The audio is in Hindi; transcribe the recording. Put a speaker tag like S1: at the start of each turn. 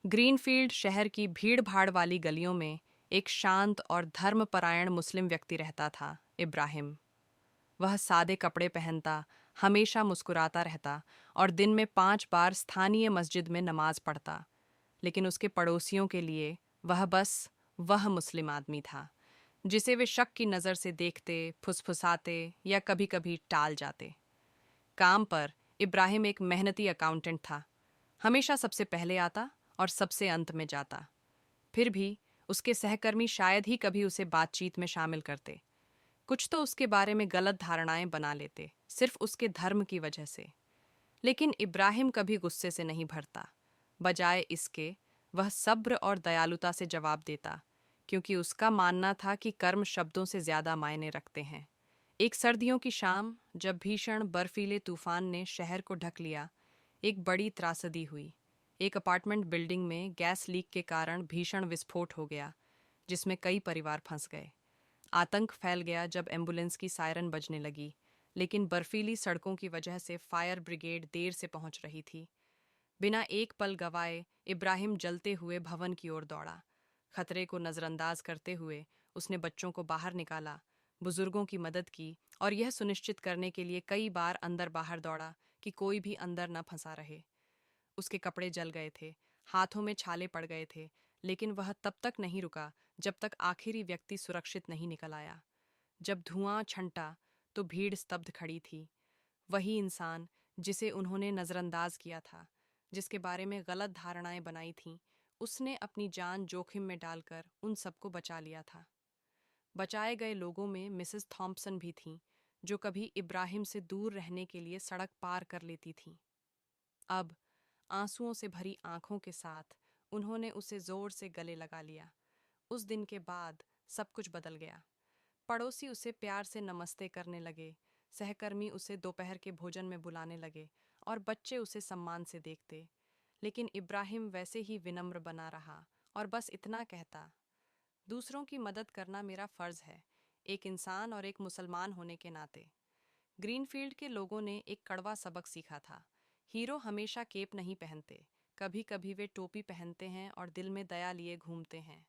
S1: ग्रीनफील्ड शहर की भीड़-भाड़ वाली गलियों में एक शांत और धर्मपरायण मुस्लिम व्यक्ति रहता था, इब्राहिम। वह सादे कपड़े पहनता, हमेशा मुस्कुराता रहता और दिन में 5 बार स्थानीय मस्जिद में नमाज पढ़ता। लेकिन उसके पड़ोसियों के लिए वह बस वह मुस्लिम आदमी था, जिसे वे शक की नज़र से देखते, फुसफुसाते या कभी-कभी टाल जाते। काम पर इब्राहिम एक मेहनती अकाउंटेंट था, हमेशा सबसे पहले आता और सबसे अंत में जाता। फिर भी उसके सहकर्मी शायद ही कभी उसे बातचीत में शामिल करते। कुछ तो उसके बारे में गलत धारणाएं बना लेते, सिर्फ उसके धर्म की वजह से। लेकिन इब्राहिम कभी गुस्से से नहीं भरता। बजाय इसके, वह सब्र और दयालुता से जवाब देता, क्योंकि उसका मानना था कि कर्म शब्दों से ज्यादा मायने रखते हैं। एक सर्दियों की शाम, जब भीषण बर्फीले तूफान ने शहर को ढक लिया, एक बड़ी त्रासदी हुई। एक अपार्टमेंट बिल्डिंग में गैस लीक के कारण भीषण विस्फोट हो गया, जिसमें कई परिवार फंस गए। आतंक फैल गया जब एम्बुलेंस की सायरन बजने लगी, लेकिन बर्फीली सड़कों की वजह से फायर ब्रिगेड देर से पहुंच रही थी। बिना एक पल गवाए इब्राहिम जलते हुए भवन की ओर दौड़ा। खतरे को नजरअंदाज करते हुए उसने बच्चों को बाहर निकाला, बुजुर्गों की मदद की और यह सुनिश्चित करने के लिए कई बार अंदर बाहर दौड़ा कि कोई भी अंदर न फंसा रहे। उसके कपड़े जल गए थे, हाथों में छाले पड़ गए थे, लेकिन वह तब तक नहीं रुका जब तक आखिरी व्यक्ति सुरक्षित नहीं निकल आया। जब धुआं छंटा तो भीड़ स्तब्ध खड़ी थी। वही इंसान जिसे उन्होंने नजरअंदाज किया था, जिसके बारे में गलत धारणाएं बनाई थीं, उसने अपनी जान जोखिम में डालकर उन सबको बचा लिया था। बचाए गए लोगों में मिसेस थॉम्पसन भी थीं, जो कभी इब्राहिम से दूर रहने के लिए सड़क पार कर लेती थीं। अब आंसुओं से भरी आंखों के साथ उन्होंने उसे जोर से गले लगा लिया। उस दिन के बाद सब कुछ बदल गया। पड़ोसी उसे प्यार से नमस्ते करने लगे, सहकर्मी उसे दोपहर के भोजन में बुलाने लगे और बच्चे उसे सम्मान से देखते। लेकिन इब्राहिम वैसे ही विनम्र बना रहा और बस इतना कहता, दूसरों की मदद करना मेरा फर्ज है, एक इंसान और एक मुसलमान होने के नाते। ग्रीनफील्ड के लोगों ने एक कड़वा सबक सीखा था। हीरो हमेशा केप नहीं पहनते, कभी कभी वे टोपी पहनते हैं और दिल में दया लिए घूमते हैं।